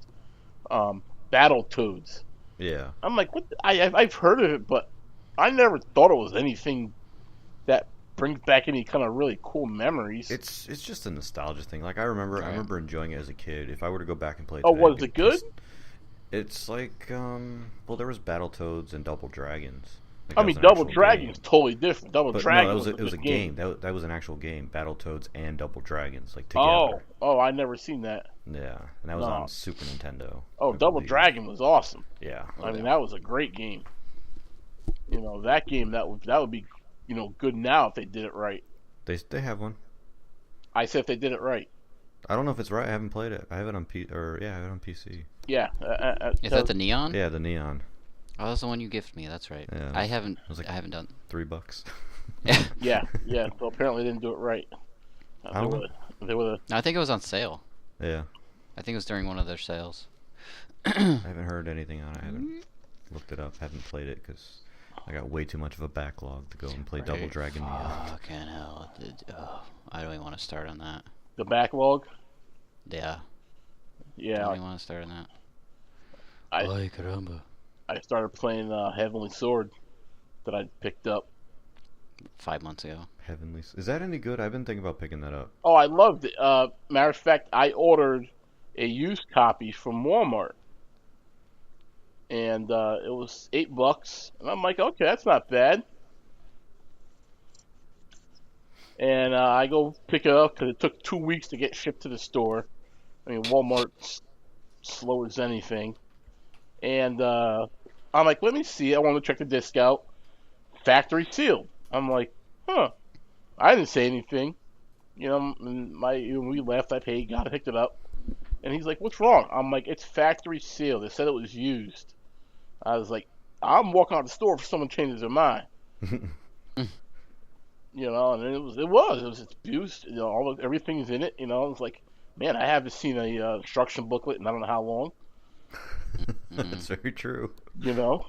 Battletoads. Yeah. I'm like, what? I've heard of it, but I never thought it was anything that brings back any kind of really cool memories. It's just a nostalgia thing. Like I remember enjoying it as a kid. If I were to go back and play it Oh, today, was it good? It's like well, there was Battletoads and Double Dragons. Like, I mean, Double Dragons totally different. Double Dragons. No, it was a game. That was an actual game. Battletoads and Double Dragons, like together. Oh, I never seen that. Yeah, and that was on Super Nintendo. Oh, Double Dragon was awesome. Yeah. I mean, that was a great game. You know, that game that would be, you know, good now if they did it right. They have one. I said if they did it right. I don't know if it's right. I haven't played it. I have it on I have it on PC. Yeah. Is that the Neon? Yeah, the Neon. Oh, that's the one you gifted me. That's right. Yeah, I haven't done $3. Yeah. So apparently they didn't do it right. They were. I think it was on sale. Yeah. I think it was during one of their sales. I haven't heard anything on it. I haven't looked it up. Haven't played it because I got way too much of a backlog to go and play Double Dragon Neon. Fucking hell. I don't even want to start on that. The backlog? Yeah. Yeah. I don't even want to start on that. Ay, caramba. I started playing Heavenly Sword that I picked up 5 months ago. Heavenly, is that any good? I've been thinking about picking that up. Oh, I loved it. Matter of fact, I ordered a used copy from Walmart, and it was $8, and I'm like, okay, that's not bad. And I go pick it up because it took 2 weeks to get shipped to the store. I mean, Walmart's slow as anything. And I'm like, let me see. I want to check the disc out. Factory sealed. I'm like, huh. I didn't say anything. You know, when we left, I paid, got it, picked it up. And he's like, what's wrong? I'm like, it's factory sealed. They said it was used. I was like, I'm walking out the store if someone changes their mind. You know, and it was abused. You know, everything's in it. You know, it's like, man, I haven't seen a instruction booklet in I don't know how long. That's very true. You know,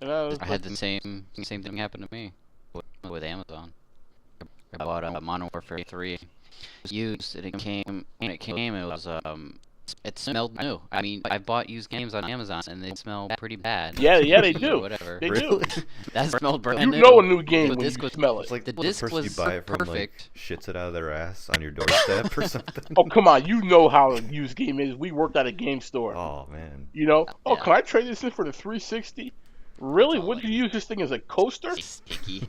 and I had the same thing happen to me with Amazon. I bought a Modern Warfare 3 used, and it was it smelled new. I mean, I bought used games on Amazon, and they smell pretty bad. Yeah, they do. Whatever. They do. That smelled brand new. You know a new game when you smell it. It's like the disc was you buy it from, perfect. Like, shits it out of their ass on your doorstep or something. Oh, come on. You know how a used game is. We worked at a game store. Oh, man. You know? Oh, yeah. Can I trade this in for the 360? Really? Would you use this thing as a coaster? Sticky.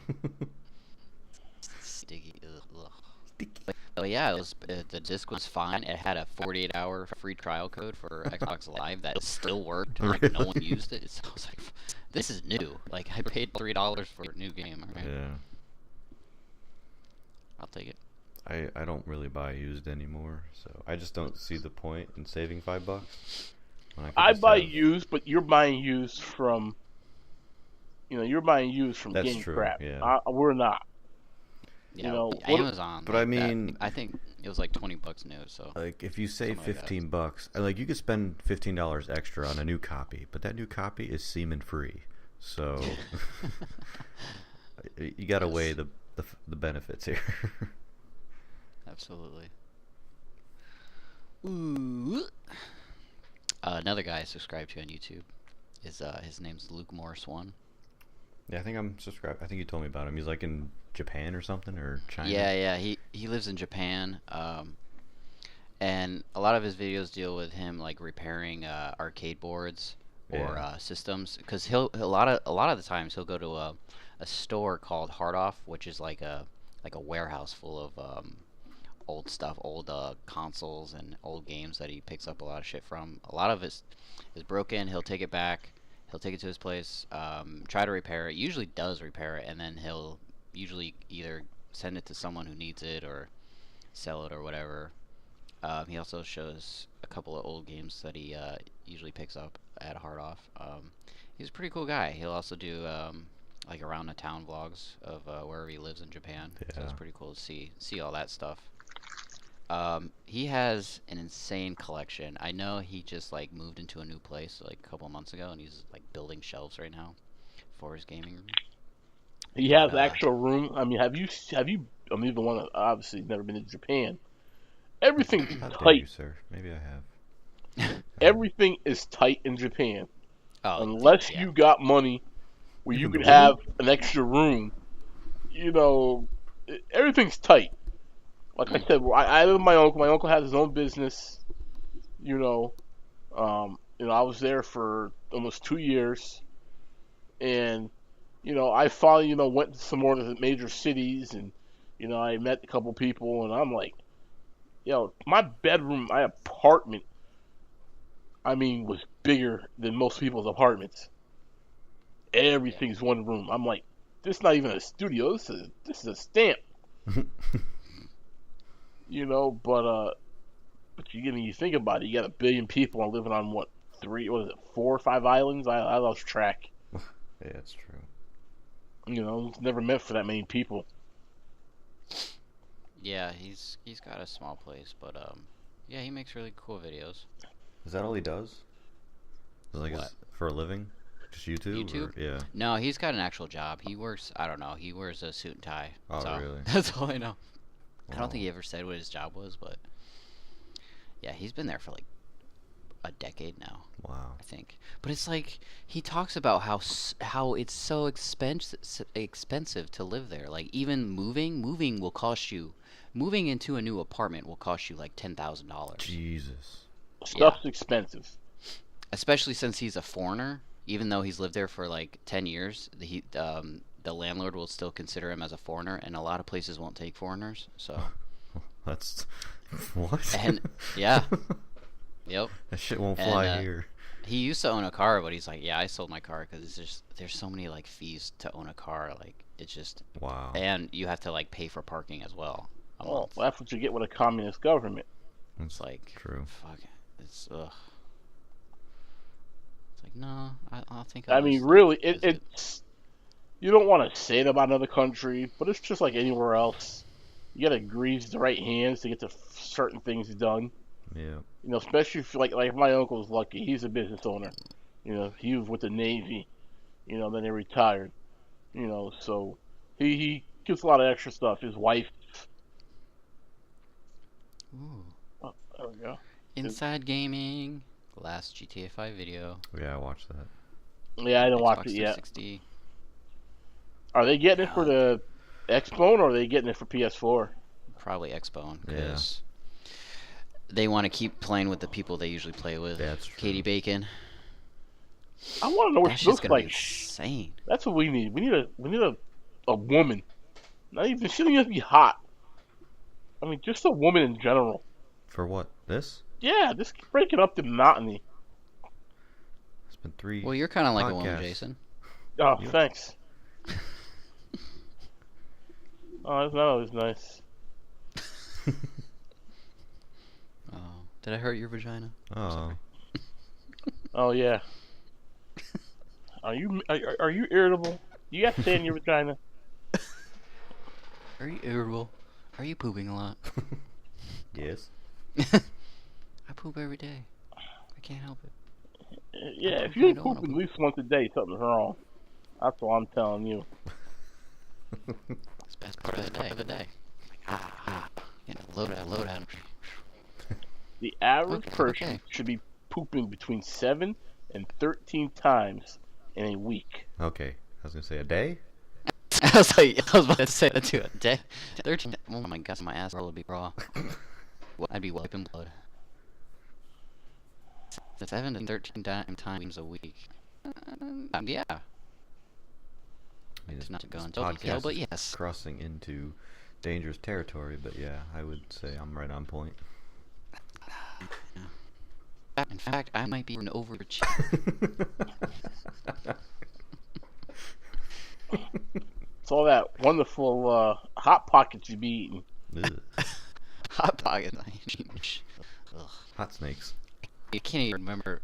But yeah, the disc was fine. It had a 48-hour free trial code for Xbox Live that still worked. Like, no one used it. So I was like, this is new. Like, I paid $3 for a new game. Right? Yeah. I'll take it. I don't really buy used anymore, so I just don't see the point in saving $5. I buy used, but you're buying used from, you're buying used from That's Game true, Crap. Yeah. We're not. Yeah, Amazon. But I mean, I think it was like $20 new. So like, if you save $15, like you could spend $15 extra on a new copy, but that new copy is semen free. So you got to weigh the benefits here. Absolutely. Ooh. Another guy I subscribe to on YouTube is his name's Luke Morris 1. Yeah, I think I'm subscribed. I think you told me about him. He's like in Japan or something, or China. Yeah. He lives in Japan. And a lot of his videos deal with him like repairing arcade boards or systems, because he'll a lot of the times he'll go to a store called Hard Off, which is like a warehouse full of old stuff, old consoles and old games that he picks up a lot of shit from. A lot of it is broken. He'll take it back. He'll take it to his place, try to repair it. Usually does repair it, and then he'll usually either send it to someone who needs it or sell it or whatever. He also shows a couple of old games that he usually picks up at Hard Off. He's a pretty cool guy. He'll also do like around the town vlogs of wherever he lives in Japan. Yeah. So it's pretty cool to see all that stuff. He has an insane collection. I know he just like moved into a new place like a couple months ago, and he's like building shelves right now for his gaming room. He has actual room. I mean, have you? I'm even one that obviously never been to Japan. Everything's tight, you, sir. Maybe I have. Everything is tight in Japan, unless you got money where you could have an extra room. You know, everything's tight. Like I said, I live with my uncle. My uncle has his own business. You know, I was there for almost 2 years, and I finally went to some more of the major cities, and I met a couple people, and I'm like, my bedroom, my apartment, was bigger than most people's apartments. Everything's one room. I'm like, this is not even a studio. This is a stamp. But you think about it, you got 1 billion people and living on 4 or 5 islands? I lost track. Yeah, that's true. It's never meant for that many people. Yeah, he's got a small place, but yeah, he makes really cool videos. Is that all he does? Like for a living? Just YouTube? YouTube? Or, yeah. No, he's got an actual job. He works, I don't know, he wears a suit and tie. Oh, so really? That's all I know. Wow. I don't think he ever said what his job was, but yeah, he's been there for like a decade now. Wow. I think. But it's like he talks about how it's so expensive to live there. Like even moving will cost you. Moving into a new apartment will cost you like $10,000. Jesus. Stuff's expensive. Especially since he's a foreigner. Even though he's lived there for like 10 years, the landlord will still consider him as a foreigner, and a lot of places won't take foreigners. So that's what? And yeah, yep. That shit won't fly here. He used to own a car, but he's like, yeah, I sold my car because there's so many like fees to own a car. Like it's just wow. And you have to like pay for parking as well. Well, that's what you get with a communist government. It's like true. Fuck it. It's ugh. It's like no, I'll think. Really, it's. You don't want to say it about another country, but it's just like anywhere else. You gotta grease the right hands to get to certain things done. Yeah. Especially if like my uncle's lucky. He's a business owner. He was with the Navy. Then he retired. So he gets a lot of extra stuff. His wife. Ooh. Oh, there we go. Inside Gaming. Last GTA 5 video. Yeah, I watched that. Yeah, I didn't watch it yet. 360. Are they getting it for the Xbone or are they getting it for PS4? Probably Xbone, because they want to keep playing with the people they usually play with. That's true. Katie Bacon. I want to know what she looks like. Insane. That's what we need. We need a woman. Not even she doesn't even have to be hot. Just a woman in general. For what? This? Yeah, just breaking up the monotony. It's been 3. Well, you're kind of like a woman, Jason. Oh, thanks. Oh, that's not always nice. Oh, did I hurt your vagina? Oh. Oh yeah. Are you irritable? You got sand in your vagina? Are you irritable? Are you pooping a lot? Yes. I poop every day. I can't help it. Yeah, if you ain't pooping at least once a day, something's wrong. That's what I'm telling you. It's the best part of the day. Load out. The average person should be pooping between 7 and 13 times in a week. Okay, I was gonna say a day. I was about to say that too. A day. 13. Oh my god, my ass would be raw. I'd be wiping blood. 7 to 13 times a week. Yeah. It's not to go into detail, but yes. Crossing into dangerous territory, but yeah, I would say I'm right on point. In fact, I might be an overachiever. It's all that wonderful Hot Pockets you be eating. Hot Pockets. Hot Snakes. You can't even remember.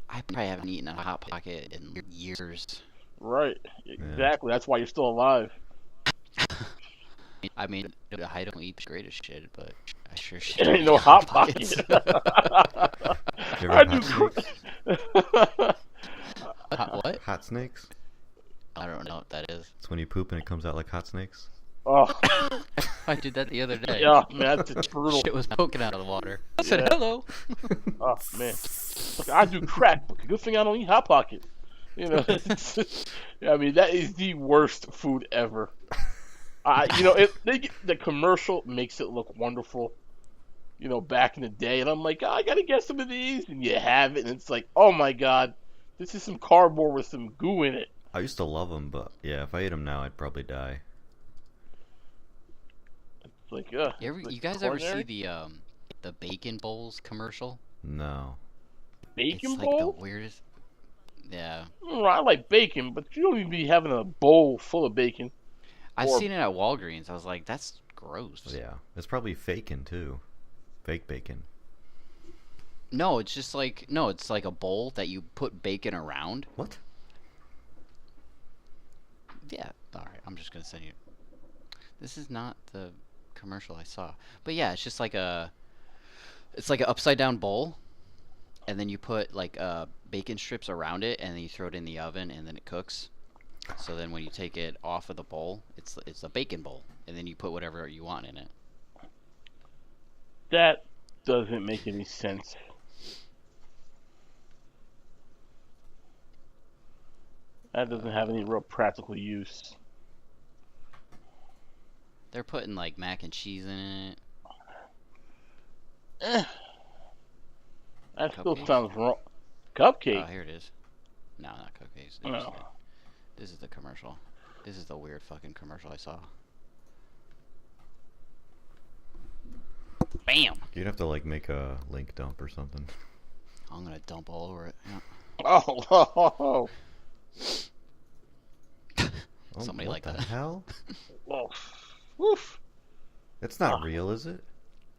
I probably haven't eaten a Hot Pocket in years. Right. Exactly. Yeah. That's why you're still alive. I mean, I don't eat the greatest shit, but I sure should. Ain't no Hot Pockets. What? Hot Snakes? I don't know what that is. It's when you poop and it comes out like hot snakes. Oh. I did that the other day. Yeah, man, that's brutal. Shit was poking out of the water. I said hello. Oh, man. Look, I do crack, but good thing I don't eat Hot Pockets. You know, I mean, that is the worst food ever. You know, the commercial makes it look wonderful, you know, back in the day. And I'm like, I got to get some of these. And you have it, and it's like, oh, my God, this is some cardboard with some goo in it. I used to love them, but yeah, if I ate them now, I'd probably die. It's like, you guys ever see the bacon bowls commercial? No. Bacon it's bowl? Like the weirdest. Yeah. I like bacon, but you don't even be having a bowl full of bacon. I've seen it at Walgreens. I was like, that's gross. Yeah, it's probably faking too. Fake bacon. No, it's just like it's like a bowl that you put bacon around. What? Yeah. All right. I'm just gonna send you. This is not the commercial I saw, but yeah, it's just like it's like an upside down bowl, and then you put like bacon strips around it, and then you throw it in the oven, and then it cooks. So then when you take it off of the bowl, it's a bacon bowl, and then you put whatever you want in it. That doesn't make any sense. That doesn't have any real practical use. They're putting like mac and cheese in it. That still sounds wrong. Cupcake? Oh, here it is. No, not cupcakes. No. This is the commercial. This is the weird fucking commercial I saw. Bam! You'd have to like make a link dump or something. I'm gonna dump all over it. Yeah. Oh. Somebody like that. What the hell? Oh. Woof. It's not real, is it?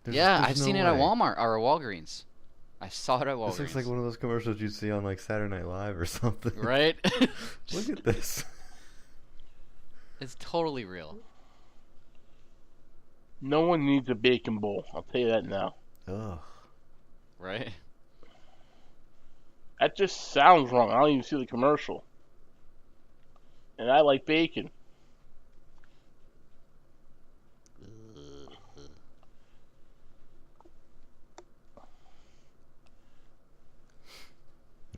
I've seen it at Walmart or Walgreens. I saw it at Walgreens. This looks like one of those commercials you'd see on like Saturday Night Live or something. Right? Look at this. It's totally real. No one needs a bacon bowl. I'll tell you that now. Ugh. Right? That just sounds wrong. I don't even see the commercial. And I like bacon.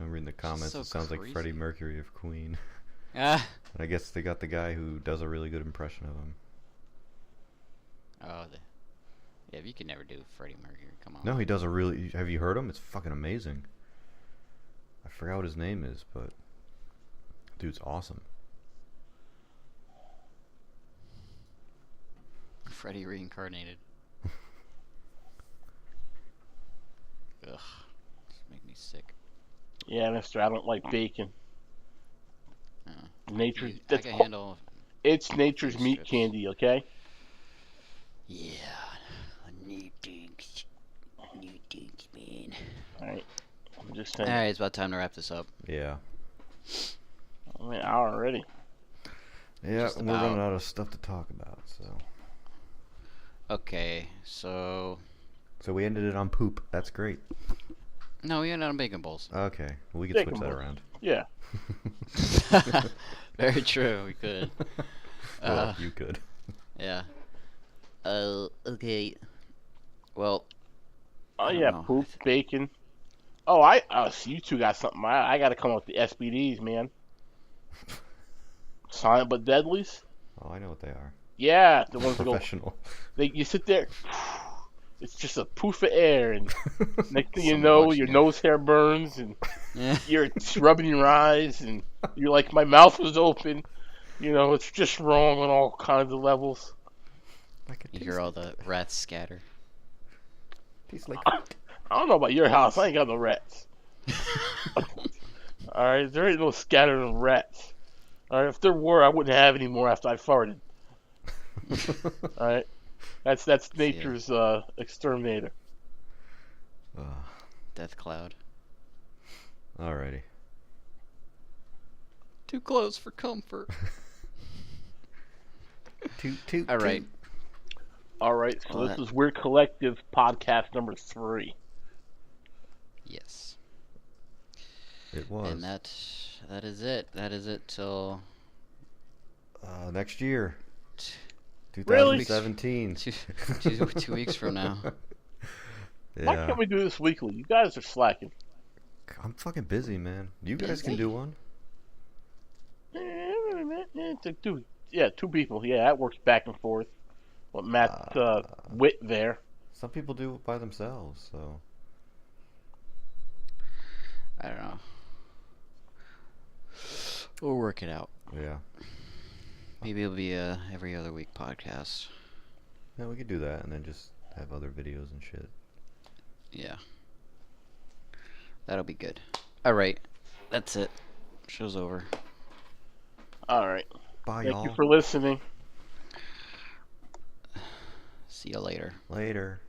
I'm reading the comments. It sounds like Freddie Mercury of Queen. And I guess they got the guy who does a really good impression of him. Oh, yeah, you can never do Freddie Mercury. Come on. No, he does a really... Have you heard him? It's fucking amazing. I forgot what his name is, but... Dude's awesome. Freddie reincarnated. Ugh. Just make me sick. Yeah, mister, I don't like bacon. Nature's... I can handle... It's nature's meat strips. Candy, okay? Yeah. New things, man. Alright. I'm just saying. Alright, it's about time to wrap this up. Yeah. I mean, an hour already. Yeah, we're running out of stuff to talk about, so... Okay, so... So we ended it on poop. That's great. No, we ended on bacon bowls. Okay. Well, we could switch that around. Yeah. Very true, we could. Well, you could. Yeah. Okay. Well... Oh, yeah, poop, bacon. Oh, so you two got something. I got to come up with the SBDs, man. Silent but Deadlies? Oh, I know what they are. Yeah, the ones that go... Professional. You sit there... it's just a poof of air, and next thing you know, your nose hair burns, and you're rubbing your eyes, and you're like, my mouth was open. You know, it's just wrong on all kinds of levels. You hear all the rats scatter. Tastes like I don't know about your house. I ain't got no rats. All right, there ain't no scattering rats. All right, if there were, I wouldn't have any more after I farted. All right, that's nature's exterminator. Death cloud. Alrighty. Too close for comfort. All right. All right, so this is Weird Collective podcast number 3. Yes. It was. And that is it. That is it till next year. 2017. Really? 2 weeks from now. Yeah. Why can't we do this weekly? You guys are slacking. I'm fucking busy, man. You guys can do one. Yeah, 2 people. Yeah, that works back and forth. What Matt Witt there. Some people do it by themselves, so. I don't know. We'll work it out. Yeah. Maybe it'll be a every other week podcast. Yeah, we could do that and then just have other videos and shit. Yeah. That'll be good. Alright. That's it. Show's over. Alright. Bye, y'all. Thank you for listening. See you later. Later.